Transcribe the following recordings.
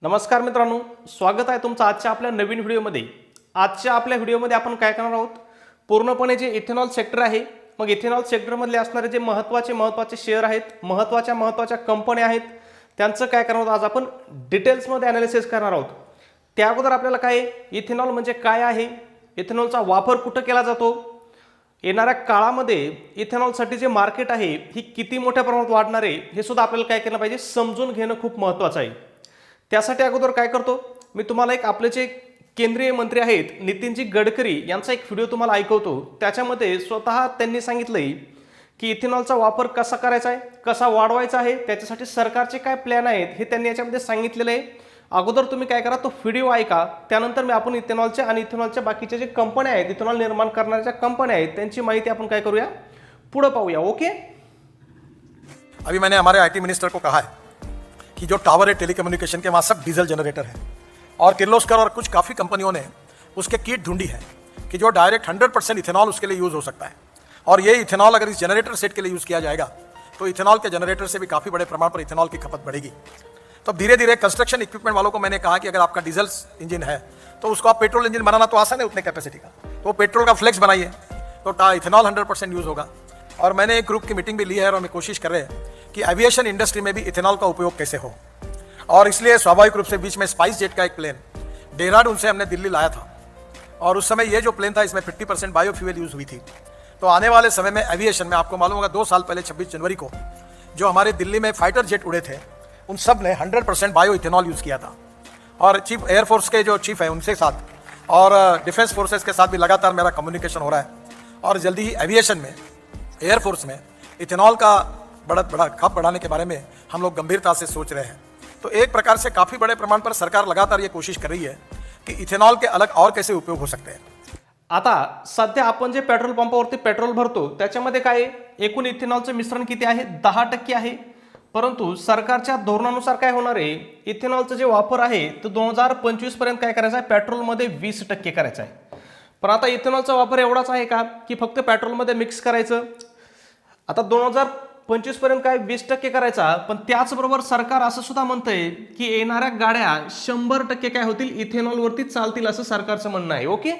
नमस्कार मित्रांनो, स्वागत आहे तुमचं आजच्या आपल्या नवीन व्हिडिओमध्ये। आजच्या आपल्या व्हिडिओमध्ये आपण काय करणार आहोत, पूर्णपणे जे इथेनॉल सेक्टर आहे, मग इथेनॉल सेक्टरमधले असणारे जे महत्त्वाचे शेअर आहेत, महत्त्वाच्या कंपन्या आहेत, त्यांचं काय करणार आहोत आज आपण डिटेल्समध्ये ॲनालिसिस करणार आहोत। त्या अगोदर आपल्याला काय इथेनॉल म्हणजे काय आहे, इथेनॉलचा वापर कुठं केला जातो, येणाऱ्या काळामध्ये इथेनॉलसाठी जे मार्केट आहे ही किती मोठ्या प्रमाणात वाढणार आहे हे सुद्धा आपल्याला काय केलं पाहिजे, समजून घेणं खूप महत्त्वाचं आहे। त्यासाठी अगोदर काय करतो मी, तुम्हाला एक आपले जे केंद्रीय मंत्री आहेत नितीनजी गडकरी यांचा एक व्हिडिओ तुम्हाला ऐकवतो। त्याच्यामध्ये स्वतः त्यांनी सांगितलंय की इथेनॉलचा वापर कसा करायचा आहे, कसा वाढवायचा आहे, त्याच्यासाठी सरकारचे काय प्लॅन आहेत हे त्यांनी याच्यामध्ये सांगितलेलं आहे। अगोदर तुम्ही काय करा, तो व्हिडिओ ऐका, त्यानंतर मी आपण इथेनॉलच्या आणि इथेनॉलच्या बाकीच्या जे कंपन्या आहेत, इथेनॉल निर्माण करणाऱ्या कंपन्या आहेत, त्यांची माहिती आपण काय करूया, पुढे पाहूया। ओके, अभी मैंने हमारे आईटी मिनिस्टर को कहा है कि जो टावर है टेलीकम्युनिकेशन के, वहाँ सब डीजल जनरेटर है, और किर्लोस्कर और कुछ काफ़ी कंपनियों ने उसके किट ढूंढी है कि जो डायरेक्ट 100% इथेनॉल उसके लिए यूज़ हो सकता है। और ये इथेनॉल अगर इस जनरेटर सेट के लिए यूज़ किया जाएगा तो इथेनॉल के जनरेटर से भी काफ़ी बड़े प्रमाण पर इथेनॉल की खपत बढ़ेगी। तो धीरे धीरे कंस्ट्रक्शन इक्विपमेंट वालों को मैंने कहा कि अगर आपका डीजल इंजन है तो उसको आप पेट्रोल इंजन बनाना तो आसान है उतने कैपेसिटी का, तो पेट्रोल का फ्लेक्स बनाइए तो इथेनॉल 100% यूज़ होगा। और मैंने एक ग्रुप की मीटिंग भी ली है और हम कोशिश कर रहे हैं कि एविएशन इंडस्ट्री में भी इथेनॉल का उपयोग कैसे हो। और इसलिए स्वाभाविक रूप से बीच में स्पाइस जेट का एक प्लेन देहरादून से हमने दिल्ली लाया था, और उस समय ये जो प्लेन था इसमें 50% बायोफ्यूल यूज़ हुई थी। तो आने वाले समय में एविएशन में आपको मालूम होगा 2 साल पहले 26 जनवरी को जो हमारे दिल्ली में फाइटर जेट उड़े थे उन सब ने 100% बायो इथेनॉल यूज़ किया था। और चीफ एयरफोर्स के जो चीफ है उनसे साथ और डिफेंस फोर्सेस के साथ भी लगातार मेरा कम्युनिकेशन हो रहा है, और जल्दी ही एविएशन में, एयरफोर्स में इथेनॉल का बड़ा खप बढ़ाने के बारे में हम लोग गंभीरता से सोच रहे हैं। तो एक प्रकार से काफ़ी बड़े प्रमाण पर सरकार लगातार ये कोशिश कर रही है कि इथेनॉल के अलग और कैसे उपयोग हो सकते हैं। आता सध्या आपण जे पेट्रोल पंपावरती पेट्रोल भरतो त्याच्यामध्ये काय एकूण इथेनॉलचं मिश्रण किती आहे, 10% आहे। परंतु सरकारच्या धोरणानुसार काय होणार आहे, इथेनॉलचा जे वापर आहे तो 2025 पर्यंत काय करायचा आहे, पेट्रोलमध्ये 20% करायचा आहे। पण आता इथेनॉलचा वापर एवढाच आहे का की फक्त पेट्रोलमध्ये मिक्स करायचं, आता 2025 पर्यंत काय 20% करायचा। पण त्याचबरोबर सरकार असं सुद्धा म्हणतंय की येणाऱ्या गाड्या 100% काय होतील, इथेनॉलवरती चालतील, असं सरकारचं म्हणणं आहे। ओके,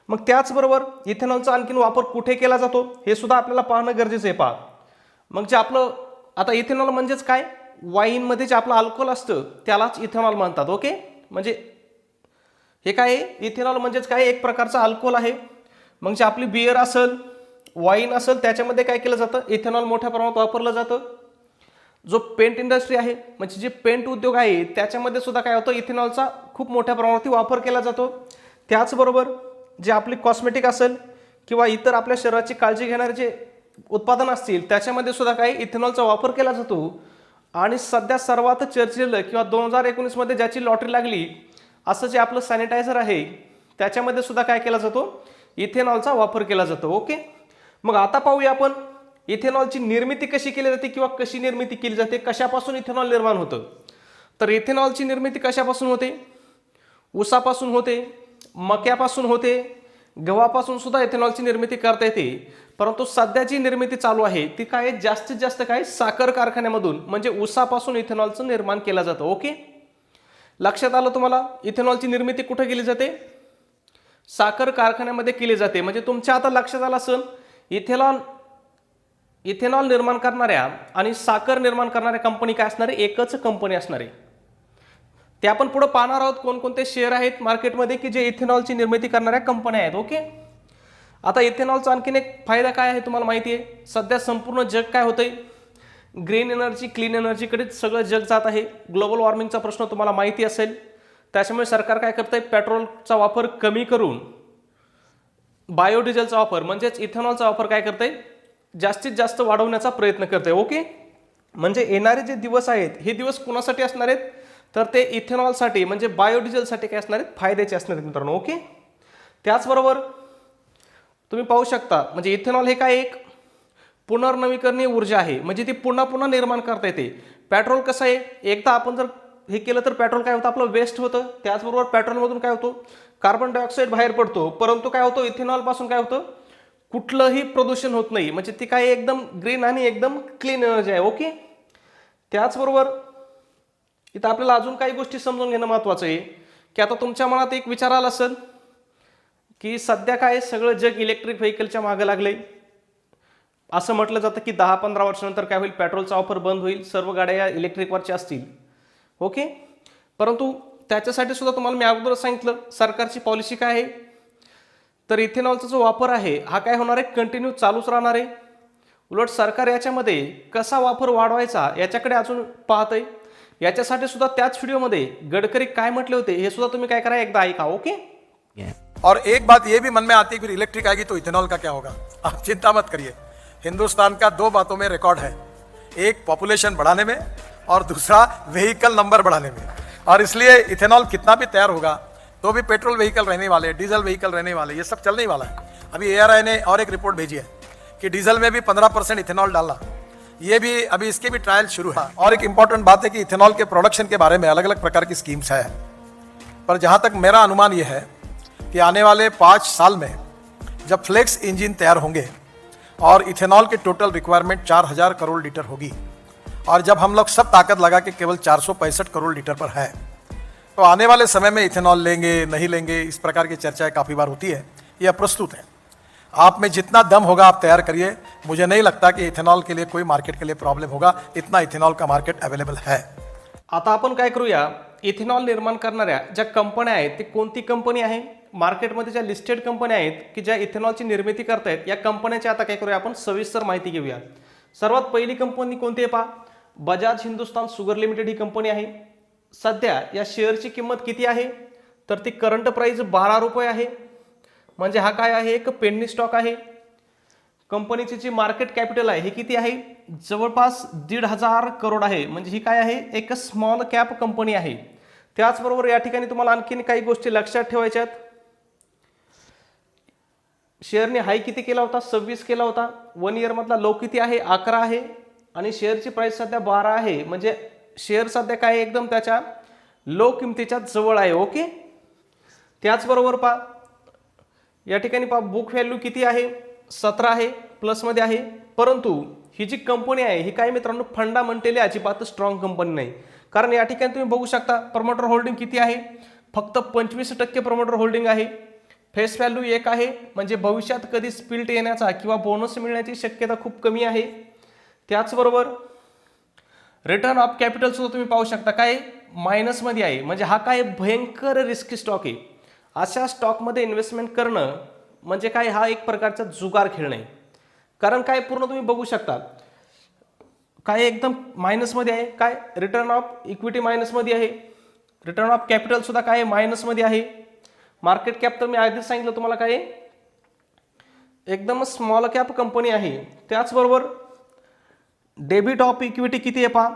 मग त्याचबरोबर इथेनॉलचा आणखीन वापर कुठे केला जातो हे सुद्धा आपल्याला पाहणं गरजेचं आहे। पहा, मग जे आपलं आता इथेनॉल म्हणजेच काय, वाईनमध्ये जे आपलं अल्कोहोल असतं त्यालाच इथेनॉल म्हणतात। ओके, म्हणजे हे काय आहे, इथेनॉल म्हणजेच काय, एक प्रकारचा अल्कोहोल आहे। मग जे आपली बियर असेल, वाईन असेल, त्याच्यामध्ये काय केलं जातं, इथेनॉल मोठ्या प्रमाणात वापरलं जातं। जो पेंट इंडस्ट्री आहे, म्हणजे जे पेंट उद्योग आहे त्याच्यामध्ये सुद्धा काय होतं, इथेनॉलचा खूप मोठ्या प्रमाणात वापर केला जातो। त्याचबरोबर जे आपली कॉस्मेटिक असेल किंवा इतर आपल्या शरीराची काळजी घेणारे जे उत्पादन असतील त्याच्यामध्ये सुद्धा काय इथेनॉलचा वापर केला जातो। आणि सध्या सर्वात चर्चेलं किंवा 2019 मध्ये ज्याची लॉटरी लागली असं जे आपलं सॅनिटायझर आहे त्याच्यामध्ये सुद्धा काय केला जातो, इथेनॉलचा वापर केला जातो। ओके, मग आता पाहूया आपण इथेनॉलची निर्मिती कशी केली जाते किंवा कशी निर्मिती केली जाते, कशापासून इथेनॉल निर्माण होतं। तर इथेनॉलची निर्मिती कशापासून होते, ऊसापासून होते, मक्यापासून होते, गव्हापासून सुद्धा इथेनॉलची निर्मिती करता येते। परंतु सध्या जी निर्मिती चालू आहे ती काय जास्तीत जास्त काय साखर कारखान्यामधून म्हणजे ऊसापासून इथेनॉलचं निर्माण केलं जातं। ओके, लक्षात आलं तुम्हाला, इथेनॉलची निर्मिती कुठे केली जाते, साखर कारखान्यामध्ये केली जाते। म्हणजे तुमच्या आता लक्षात आलं असेल, इथेनॉल निर्माण करणाऱ्या आणि साखर निर्माण करणाऱ्या कंपनी काय असणार आहे, एकच कंपनी असणार आहे। ते आपण पुढे पाहणार आहोत कोणकोणते शेअर आहेत मार्केटमध्ये की जे इथेनॉलची निर्मिती करणाऱ्या कंपन्या आहेत। ओके, आता इथेनॉलचा आणखीन एक फायदा काय आहे तुम्हाला माहिती आहे, सध्या संपूर्ण जग काय होतंय, ग्रीन एनर्जी, क्लीन एनर्जीकडे सगळं जग जात आहे। ग्लोबल वॉर्मिंगचा प्रश्न तुम्हाला माहिती असेल, त्याच्यामुळे सरकार काय करतंय, पेट्रोलचा वापर कमी करून बायोडिझेलचा वापर म्हणजेच इथेनॉलचा वापर काय करतंय, जास्तीत जास्त वाढवण्याचा प्रयत्न करतंय। ओके, म्हणजे येणारे जे दिवस आहेत हे दिवस कुणासाठी असणार आहेत, तर ते इथेनॉलसाठी म्हणजे बायोडिझेलसाठी काय असणार आहेत, फायद्याचे असणार आहेत मित्रांनो। ओके, त्याचबरोबर तुम्ही पाहू शकता म्हणजे इथेनॉल हे काय एक पुनर्नवीकरणीय ऊर्जा आहे, म्हणजे ती पुन्हा पुन्हा निर्माण करता येते। पेट्रोल कसं आहे, एकदा आपण जर हे केलं तर पेट्रोल काय होतं, आपलं वेस्ट होतं। त्याचबरोबर पेट्रोलमधून काय होतं, कार्बन डायऑक्साईड बाहेर पडतो, परंतु काय होतं, इथेनॉल पासून काय होतं, कुठलंही प्रदूषण होत नाही, म्हणजे ती काय एकदम ग्रीन आणि एकदम क्लीन एनर्जी आहे। ओके, त्याचबरोबर इथं आपल्याला अजून काही गोष्टी समजून घेणं महत्त्वाचं आहे की आता तुमच्या मनात एक विचार आला असेल की सध्या काय सगळं जग इलेक्ट्रिक व्हेकलच्या मागे लागले. असं म्हटलं जातं की 10-15 वर्षानंतर काय होईल, पेट्रोलचा ऑफर बंद होईल, सर्व गाड्या या इलेक्ट्रिकवरच्या असतील. ओके, परंतु त्याच्यासाठी सुद्धा तुम्हाला मी अगोदरच सांगितलं सरकारची पॉलिसी काय आहे. तर इथेनॉलचा जो वापर आहे हा काय होणार आहे, कंटिन्यू चालूच राहणार आहे. उलट सरकार याच्यामध्ये कसा वापर वाढवायचा याच्याकडे अजून पाहत आहे. याच्यासाठी सुद्धा त्याच व्हिडिओमध्ये गडकरी काय म्हटले होते हे सुद्धा तुम्ही काय करा, एकदा ऐका. ओके, और एक बात ये भी मन में आती है फिर इलेक्ट्रिक आएगी तो इथेनॉल का क्या होगा. आप चिंता मत करिए, हिंदुस्तान का 2 बातों में रिकॉर्ड है, एक पॉपुलेशन बढ़ाने में और दूसरा व्हीकल नंबर बढ़ाने में. और इसलिए इथेनॉल कितना भी तैयार होगा तो भी पेट्रोल व्हीकल रहने वाले, डीजल व्हीकल रहने वाले, ये सब चलने ही वाला है. अभी ARI ने और एक रिपोर्ट भेजी है कि डीजल में भी 15% इथेनॉल डालना, ये भी अभी इसके भी ट्रायल शुरू है. और एक इंपॉर्टेंट बात है कि इथेनॉल के प्रोडक्शन के बारे में अलग अलग प्रकार की स्कीम्स है. पर जहां तक मेरा अनुमान यह है कि आने वाले 5 साल में जब फ्लेक्स इंजन तैयार होंगे और इथेनॉल की टोटल रिक्वायरमेंट 4000 करोड़ लीटर होगी, और जब हम लोग सब ताकत लगा के केवल 465 करोड़ लीटर पर है, तो आने वाले समय में इथेनॉल लेंगे नहीं लेंगे इस प्रकार की चर्चाएं काफ़ी बार होती है. ये अप्रस्तुत है. आप में जितना दम होगा आप तैयार करिए. मुझे नहीं लगता कि इथेनॉल के लिए कोई मार्केट के लिए प्रॉब्लम होगा. इतना इथेनॉल का मार्केट अवेलेबल है. आता आपण काय करूया, इथेनॉल निर्माण करणाऱ्या ज्या कंपन्या आहेत ती कोणती कंपनी आहे, मार्केटमध्ये ज्या लिस्टेड कंपन्या आहेत की ज्या इथेनॉलची निर्मिती करतायत या कंपन्याची आता काय करूया आपण सविस्तर माहिती घेऊया. सर्वात पहिली कंपनी कोणती आहे पहा, बजाज हिंदुस्तान शुगर लिमिटेड ही कंपनी आहे. सध्या या शेअरची किंमत किती आहे, तर ती करंट प्राइस 12 रुपये आहे. म्हणजे हा काय आहे, एक पेनी स्टॉक आहे. कंपनीची जी मार्केट कॅपिटल आहे हे किती आहे, जवळपास 1,500 करोड आहे. म्हणजे ही काय आहे, एक स्मॉल कॅप कंपनी आहे. त्याचबरोबर या ठिकाणी तुम्हाला आणखीन काही गोष्टी लक्षात ठेवायच्या आहेत. शेअरने हाय किती केला होता, 26 केला होता. 1 इयर मधला लो किती आहे, 11 आहे. आणि शेअरची प्राइस सध्या 12 आहे. म्हणजे शेअर सध्या काय एकदम त्याच्या लो किमतीच्या जवळ आहे. ओके, त्याचबरोबर पहा या ठिकाणी पहा बुक व्हॅल्यू किती आहे, 17 आहे, प्लसमध्ये आहे. परंतु ही जी कंपनी आहे ही काय मित्रांनो फंडामेंटली अजिबात स्ट्रॉंग कंपनी नाही. कारण या ठिकाणी तुम्ही बघू शकता प्रमोटर होल्डिंग किती आहे, फक्त 25% प्रमोटर होल्डिंग आहे. फेस व्हॅल्यू 1 आहे. म्हणजे भविष्यात कधी स्पिल्ट येण्याचा किंवा बोनस मिळण्याची शक्यता खूप कमी आहे. त्याचबरोबर रिटर्न ऑफ कॅपिटल सुद्धा तुम्ही पाहू शकता काय मायनसमध्ये आहे. म्हणजे हा काय भयंकर रिस्की स्टॉक आहे. अशा स्टॉकमध्ये इन्व्हेस्टमेंट करणं म्हणजे काय, हा एक प्रकारचा जुगार खेळणं आहे. कारण काय पूर्ण तुम्ही बघू शकता काय एकदम मायनसमध्ये आहे. काय रिटर्न ऑफ इक्विटी मायनसमध्ये आहे, रिटर्न ऑफ कॅपिटल सुद्धा काय मायनसमध्ये आहे. मार्केट कॅप तर मी आधीच सांगितलं तुम्हाला काय एकदम स्मॉल कॅप कंपनी आहे. त्याचबरोबर डेबिट ऑफ इक्विटी किती आहे पहा,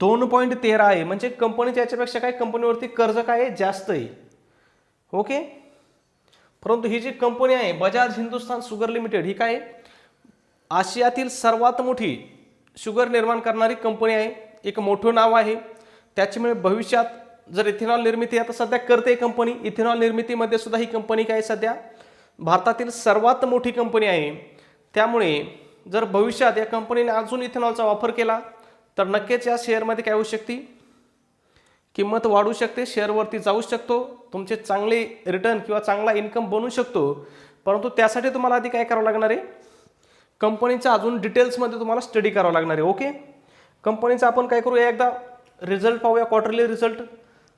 2.13 आहे. म्हणजे कंपनीच्या याच्यापेक्षा काय कंपनीवरती कर्ज काय जास्त आहे. ओके, परंतु ही जी कंपनी आहे बजाज हिंदुस्तान शुगर लिमिटेड ही काय आशियातील सर्वात मोठी शुगर निर्माण करणारी कंपनी आहे. एक मोठं नाव आहे. त्याच्यामुळे भविष्यात जर इथेनॉल निर्मिती आता सध्या करते कंपनी, इथेनॉल निर्मितीमध्ये सुद्धा ही कंपनी काय सध्या भारतातील सर्वात मोठी कंपनी आहे. त्यामुळे जर भविष्यात या कंपनीने अजून इथेनॉलचा वापर केला तर नक्कीच या शेअरमध्ये काय होऊ शकते, किंमत वाढू शकते, शेअरवरती जाऊ शकतो, तुमचे चांगले रिटर्न किंवा चांगला इन्कम बनू शकतो. परंतु त्यासाठी तुम्हाला आधी काय करावं लागणार आहे, कंपनीचा अजून डिटेल्समध्ये तुम्हाला स्टडी करावं लागणार आहे. ओके, कंपनीचा आपण काय करूया एकदा रिझल्ट पाहूया, क्वार्टरली रिझल्ट.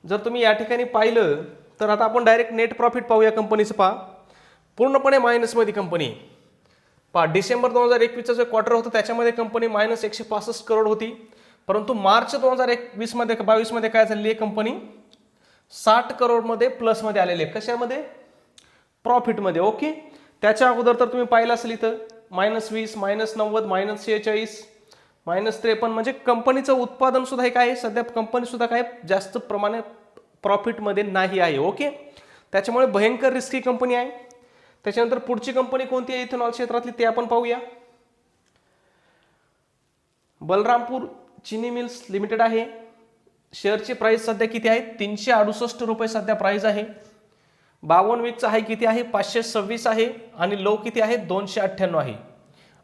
जर तुम्ही या ठिकाणी पाहिलं तर आता आपण डायरेक्ट नेट प्रॉफिट पाहूया. कंपनीचं पहा पूर्णपणे मायनसमध्ये कंपनी पहा. डिसेंबर 2021चा जो क्वार्टर होता त्याच्यामध्ये कंपनी -165 करोड होती. परंतु मार्च 2022 मध्ये काय झालेली आहे, कंपनी 60 करोडमध्ये प्लसमध्ये आलेली आहे. कशामध्ये, प्रॉफिटमध्ये. ओके, त्याच्या अगोदर तर तुम्ही पाहिलं असेल इथं -20, -90, -46, -53. म्हणजे कंपनीचं उत्पादन सुद्धा हे काय सध्या कंपनी सुद्धा काय जास्त प्रमाणे प्रॉफिटमध्ये नाही आहे. ओके, त्याच्यामुळे भयंकर रिस्की कंपनी आहे. त्याच्यानंतर पुढची कंपनी कोणती आहे इथेनॉल क्षेत्रातली ते आपण पाहूया. बलरामपूर चिनी मिल्स लिमिटेड आहे. शेअरची प्राइस सध्या किती आहे, 368 रुपये सध्या प्राइस आहे. 52 वीकचा हाय किती आहे, 526 आहे. आणि लो किती आहे, 298 आहे.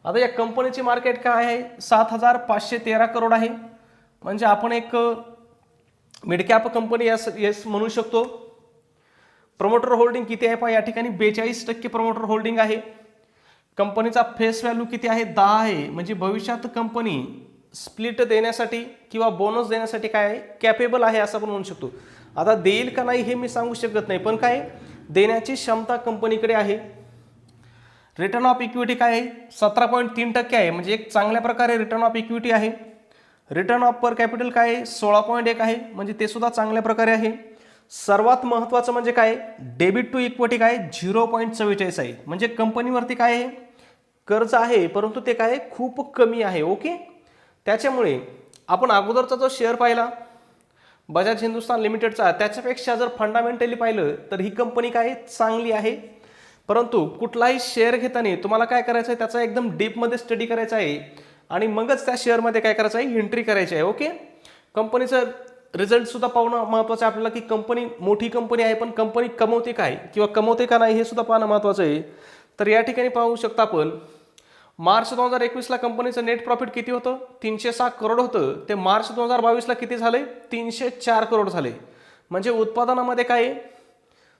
आता या कंपनीची मार्केट काय आहे, 7,513 करोड आहे. म्हणजे आपण एक मिड कॅप कंपनी येस म्हणू शकतो. प्रमोटर होल्डिंग किती आहे पहा या ठिकाणी 42% प्रमोटर होल्डिंग आहे. कंपनीचा फेस व्हॅल्यू किती आहे 10 आहे. म्हणजे भविष्यात कंपनी स्प्लिट देण्यासाठी किंवा बोनस देण्यासाठी काय आहे कॅपेबल आहे असं आपण म्हणू शकतो. आता देईल का नाही हे मी सांगू शकत नाही, पण काय देण्याची क्षमता कंपनीकडे आहे. रिटर्न ऑफ इक्विटी काय आहे 17.3% आहे. म्हणजे एक चांगल्या प्रकारे रिटर्न ऑफ इक्विटी आहे. रिटर्न ऑफ पर कॅपिटल काय आहे 16.1 आहे. म्हणजे ते सुद्धा चांगल्या प्रकारे आहे. सर्वात महत्त्वाचं म्हणजे काय डेबिट टू इक्विटी काय 0.44 आहे. म्हणजे कंपनीवरती काय आहे कर्ज आहे, परंतु ते काय खूप कमी आहे. ओके, त्याच्यामुळे आपण अगोदरचा जो शेअर पाहिला बजाज हिंदुस्तान लिमिटेडचा, त्याच्यापेक्षा जर फंडामेंटली पाहिलं तर ही कंपनी काय चांगली आहे. परंतु कुठलाही शेअर घेताना तुम्हाला काय करायचं आहे त्याचा एकदम डीपमध्ये स्टडी करायचा आहे आणि मगच त्या शेअरमध्ये काय करायचं आहे एंट्री करायची आहे. ओके, कंपनीचं रिझल्ट सुद्धा पाहणं महत्त्वाचं आहे आपल्याला, की कंपनी मोठी कंपनी आहे पण कंपनी कमवते काय किंवा कमवते का नाही हे सुद्धा पाहणं महत्त्वाचं आहे. तर या ठिकाणी पाहू शकता आपण मार्च 2021ला कंपनीचं नेट प्रॉफिट किती होतं 306 करोड होतं. ते मार्च 2022ला किती झाले 304 करोड झाले. म्हणजे उत्पादनामध्ये काय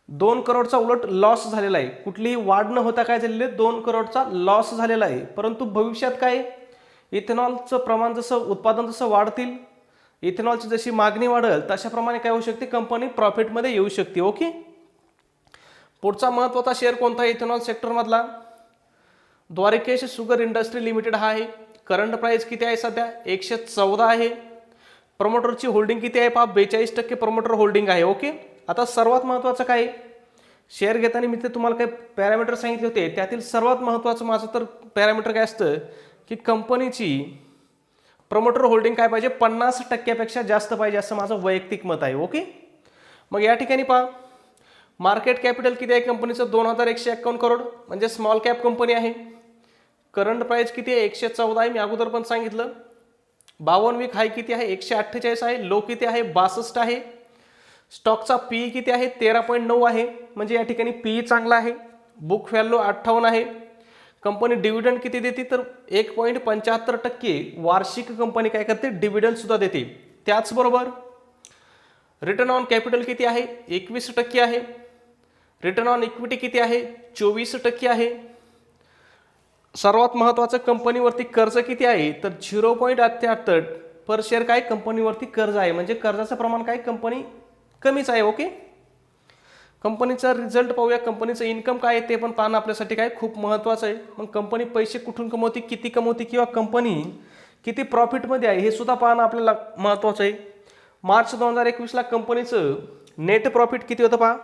2 करोडचा उलट लॉस झालेला आहे. कुठलीही वाढ न होता काय झालेलं आहे 2 करोडचा लॉस झालेला आहे. परंतु भविष्यात काय इथेनॉलचं प्रमाण जसं उत्पादन जसं वाढतील, इथेनॉलची जशी मागणी वाढेल तशाप्रमाणे काय होऊ शकते कंपनी प्रॉफिटमध्ये येऊ शकते. ओके, पुढचा महत्त्वाचा शेअर कोणता आहे इथेनॉल सेक्टरमधला द्वारकेश शुगर इंडस्ट्री लिमिटेड हा आहे. करंट प्राइस किती आहे सध्या 114 आहे. प्रमोटरची होल्डिंग किती आहे पहा 42% प्रमोटर होल्डिंग आहे. ओके, आता सर्वात महत्त्वाचं काय शेअर घेताना मी ते तुम्हाला काही पॅरामीटर सांगितले होते, त्यातील सर्वात महत्त्वाचं माझं तर पॅरामीटर काय असतं की कंपनीची प्रमोटर होल्डिंग काय पाहिजे 50%पेक्षा जास्त पाहिजे असं माझं वैयक्तिक मत आहे. ओके, मग या ठिकाणी पहा मार्केट कॅपिटल किती आहे कंपनीचं 2151 करोड. म्हणजे स्मॉल कॅप कंपनी आहे. करंट प्राइस किती आहे 114 आहे. मी अगोदर पण सांगितलं. 52 वीक हाय किती आहे 148 आहे. लो किती आहे 62 आहे. स्टॉकचा पीई किती आहे 13.9 आहे. म्हणजे या ठिकाणी पीई चांगला आहे. बुक व्हॅल्यू 58 आहे. कंपनी डिव्हिडंड किती देते तर 1.75% वार्षिक कंपनी काय करते डिव्हिडंड सुद्धा देते. त्याचबरोबर रिटर्न ऑन कॅपिटल किती आहे 21% आहे. रिटर्न ऑन इक्विटी किती आहे 24% आहे. सर्वात महत्त्वाचं कंपनीवरती कर्ज किती आहे तर 0.78 पर शेअर काय कंपनीवरती कर्ज आहे. म्हणजे कर्जाचं प्रमाण काय कंपनी कमीच आहे. ओके, कंपनीचा रिझल्ट पाहूया. कंपनीचं इन्कम काय आहे ते पण पाहणं आपल्यासाठी काय खूप महत्त्वाचं आहे. मग कंपनी पैसे कुठून कमवते किती कमवते किंवा कंपनी किती प्रॉफिटमध्ये आहे हे सुद्धा पाहणं आपल्याला महत्त्वाचं आहे. मार्च 2021ला कंपनीचं नेट प्रॉफिट किती होतं पहा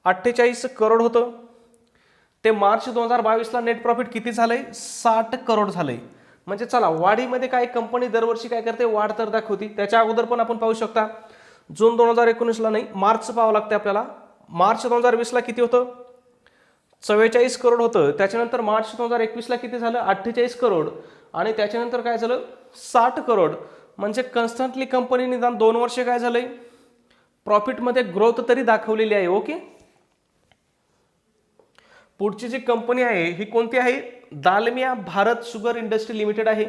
48 करोड होतं. ते मार्च 2022ला नेट प्रॉफिट किती झालंय 60 करोड झालंय. म्हणजे चला वाढीमध्ये काय कंपनी दरवर्षी काय करते वाढ तर दाखवती. त्याच्या अगोदर पण आपण पाहू शकता जून 2019ला नाही मार्च पाहावं लागते आपल्याला. मार्च 2020ला किती होतं 44 करोड होतं. त्याच्यानंतर मार्च 2021ला किती झालं 48 करोड आणि त्याच्यानंतर काय झालं 60 करोड. म्हणजे कन्स्टंटली कंपनी निदान 2 वर्षे काय झालंय प्रॉफिटमध्ये ग्रोथ तरी दाखवलेली आहे. ओके, पुढची जी कंपनी आहे ही कोणती आहे Dalmia Bharat sugar industry limited आहे.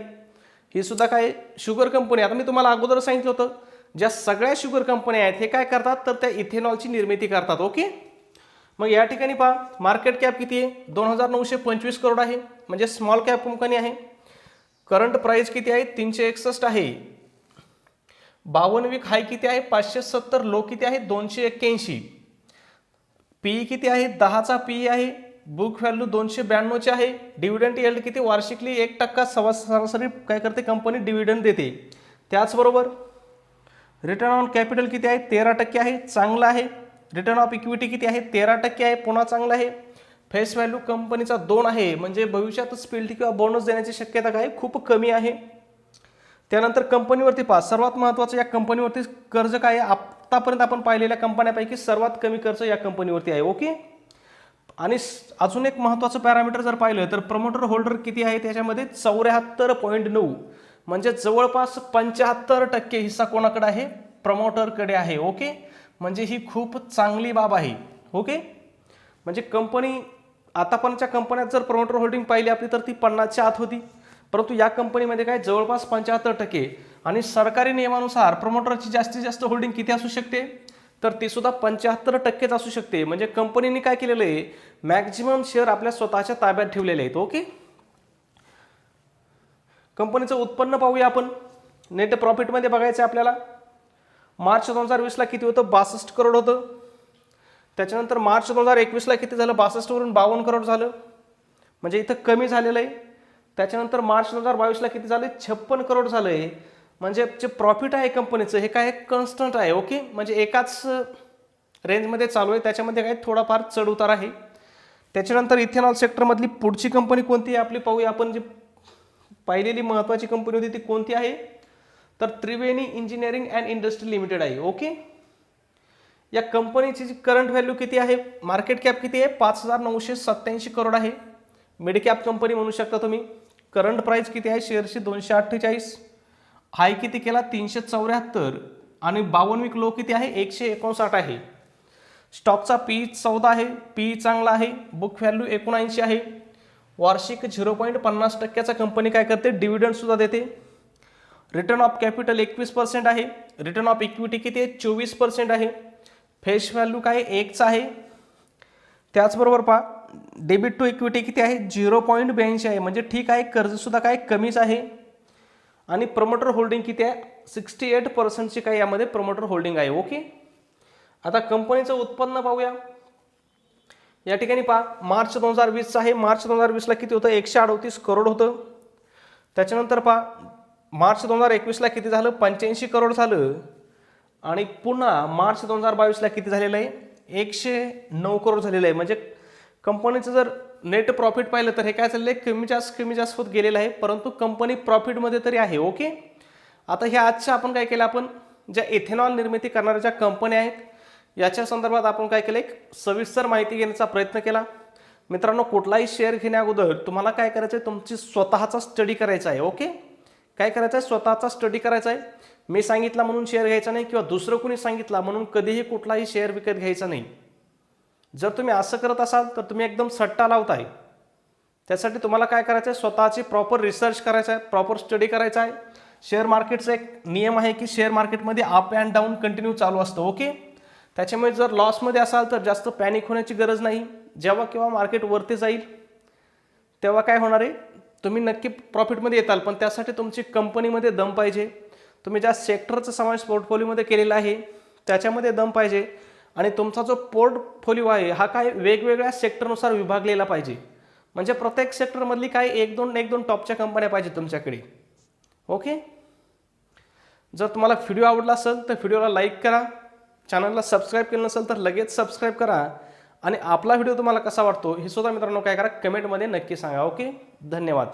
ही सुद्धा काय शुगर कंपनी. आता मी तुम्हाला अगोदर सांगितलं होतं ज्या सगळ्या शुगर कंपन्या आहेत हे काय करतात तर त्या इथेनॉलची निर्मिती करतात. ओके, मग या ठिकाणी पहा मार्केट कॅप किती आहे 2925 करोड आहे. म्हणजे स्मॉल कॅप कंपनी आहे. करंट प्राइस किती आहे 361 आहे. 52 वीक हाय किती आहे 570. लो किती आहे 281. पीई किती आहे 10चा पीई आहे. बुक व्हॅल्यू 292 आहे. डिव्हिडंड यील्ड किती वार्षिकली 1% सरासरी काय करते कंपनी डिव्हिडंड देते. त्याचबरोबर रिटर्न ऑन कॅपिटल किती आहे 13% आहे चांगलं आहे. रिटर्न ऑफ इक्विटी किती आहे 13% आहे पुन्हा चांगलं आहे. फेस व्हॅल्यू कंपनीचा 2 आहे. म्हणजे भविष्यात स्पिल्टी किंवा बोनस देण्याची शक्यता काय खूप कमी आहे. त्यानंतर कंपनीवरती पहा सर्वात महत्त्वाचं या कंपनीवरती कर्ज काय आहे आतापर्यंत आपण पाहिलेल्या कंपन्यांपैकी सर्वात कमी कर्ज या कंपनीवरती आहे. ओके, आणि अजून एक महत्त्वाचं पॅरामीटर जर पाहिलं तर प्रमोटर होल्डर किती आहे त्याच्यामध्ये 74.9. म्हणजे जवळपास 75% हिस्सा कोणाकडे आहे प्रमोटरकडे आहे. ओके, म्हणजे ही खूप चांगली बाब आहे. ओके, म्हणजे कंपनी आतापर्यंतच्या कंपन्यात जर प्रमोटर होल्डिंग पाहिली आपली तर ती 50च्या आत होती. परंतु या कंपनीमध्ये काय जवळपास 75%, आणि सरकारी नियमानुसार प्रमोटरची जास्तीत जास्त होल्डिंग किती असू शकते, तर ती सुद्धा 75%च असू शकते. म्हणजे कंपनीने काय केलेलं आहे, मॅक्झिमम शेअर आपल्या स्वतःच्या ताब्यात ठेवलेले आहेत. ओके, कंपनीचं उत्पन्न पाहूया आपण. नेट प्रॉफिटमध्ये बघायचं आहे आपल्याला. मार्च 2020ला किती होतं, 62 करोड होतं. त्याच्यानंतर मार्च 2021ला किती झालं, 62 वरून 52 करोड झालं, म्हणजे इथं कमी झालेलं आहे. त्याच्यानंतर मार्च 2022ला किती झालं, 56 करोड झालं आहे. म्हणजे जे प्रॉफिट आहे कंपनीचं हे काय कॉन्स्टंट आहे. ओके, म्हणजे एकाच रेंजमध्ये चालू आहे, त्याच्यामध्ये काय थोडाफार चढ उतार आहे. त्याच्यानंतर इथेनॉल सेक्टरमधली पुढची कंपनी कोणती आहे आपली पाहूया आपण. जी पाहिलेली महत्त्वाची कंपनी होती ती कोणती आहे, तर त्रिवेणी इंजिनिअरिंग अँड इंडस्ट्री लिमिटेड आहे. ओके, या कंपनीची जी करंट व्हॅल्यू किती आहे, मार्केट कॅप किती आहे, 5,987 करोड आहे. मिड कॅप कंपनी म्हणू शकता तुम्ही. करंट प्राइस किती आहे शेअरची, 248. हाय किती केला, 374, आणि 52 वीक लो किती आहे, 159 आहे. स्टॉकचा पी 14 आहे, पी चांगला आहे. बुक व्हॅल्यू 79 आहे. वार्षिक 0.50% कंपनी काय करते, डिव्हिडंड सुद्धा देते. रिटर्न ऑफ कॅपिटल 21% आहे. रिटर्न ऑफ इक्विटी किती आहे, 24% आहे. फेस व्हॅल्यू काय 1चा आहे. त्याचबरोबर पहा डेबिट टू इक्विटी किती आहे, 0.82 आहे. म्हणजे ठीक आहे, कर्जसुद्धा काय कमीच आहे. आणि प्रमोटर होल्डिंग किती आहे, 68%ची काय यामध्ये प्रमोटर होल्डिंग आहे. ओके, आता कंपनीचं उत्पन्न पाहूया. या ठिकाणी पहा मार्च 2020चं आहे. मार्च 2020ला किती होतं, 138 करोड होतं. त्याच्यानंतर पहा मार्च 2021ला किती झालं, 85 करोड झालं. आणि पुन्हा मार्च 2022ला किती झालेलं आहे, 109 करोड झालेलं आहे. म्हणजे कंपनीचं जर नेट प्रॉफिट पाहिलं तर हे काय चाललं आहे, कमी जास्त होत गेलेलं आहे, परंतु कंपनी प्रॉफिटमध्ये तरी आहे. ओके, आता ह्या आजच्या आपण काय केलं, आपण ज्या इथेनॉल निर्मिती करणाऱ्या ज्या कंपन्या आहेत याच्या संदर्भात आपण काय केलं, एक सविस्तर माहिती घेण्याचा प्रयत्न केला. मित्रांनो, कुठलाही शेअर घेण्याअगोदर तुम्हाला काय करायचं आहे, तुमची स्वतःचा स्टडी करायचा आहे. ओके, काय करायचं आहे, स्वतःचा स्टडी करायचा आहे. मी सांगितला म्हणून शेअर घ्यायचा नाही, किंवा दुसरं कोणी सांगितला म्हणून कधीही कुठलाही शेअर विकत घ्यायचा नाही. जर तुम्ही असं करत असाल तर तुम्ही एकदम सट्टा लावताय. त्यासाठी तुम्हाला काय करायचं आहे, स्वतःची प्रॉपर रिसर्च करायचा आहे, प्रॉपर स्टडी करायचा आहे. शेअर मार्केटचा एक नियम आहे की शेअर मार्केटमध्ये अप अँड डाऊन कंटिन्यू चालू असतं. ओके, त्याच्यामुळे जर लॉसमध्ये असाल तर जास्त पॅनिक होण्याची गरज नाही. जेव्हा केव्हा मार्केट वरती जाईल तेव्हा काय होणार आहे, तुम्ही नक्की प्रॉफिटमध्ये येताल, पण त्यासाठी तुमची कंपनीमध्ये दम पाहिजे. तुम्ही ज्या सेक्टरचा समावेश पोर्टफोलिओमध्ये केलेला आहे त्याच्यामध्ये दम पाहिजे. आणि तुमचा जो पोर्टफोलिओ आहे हा काय वेगवेगळ्या सेक्टरनुसार विभागलेला पाहिजे. म्हणजे प्रत्येक सेक्टरमधली काय एक दोन टॉपच्या कंपन्या पाहिजे तुमच्याकडे. ओके, जर तुम्हाला व्हिडिओ आवडला असेल तर व्हिडिओला लाईक करा. चॅनलला सबस्क्राईब केलं नसेल तर लगेच सबस्क्राईब करा. आणि आपला व्हिडिओ तुम्हाला कसा वाटतो हे सुद्धा मित्रांनो काय करा, कमेंटमध्ये नक्की सांगा. ओके, धन्यवाद.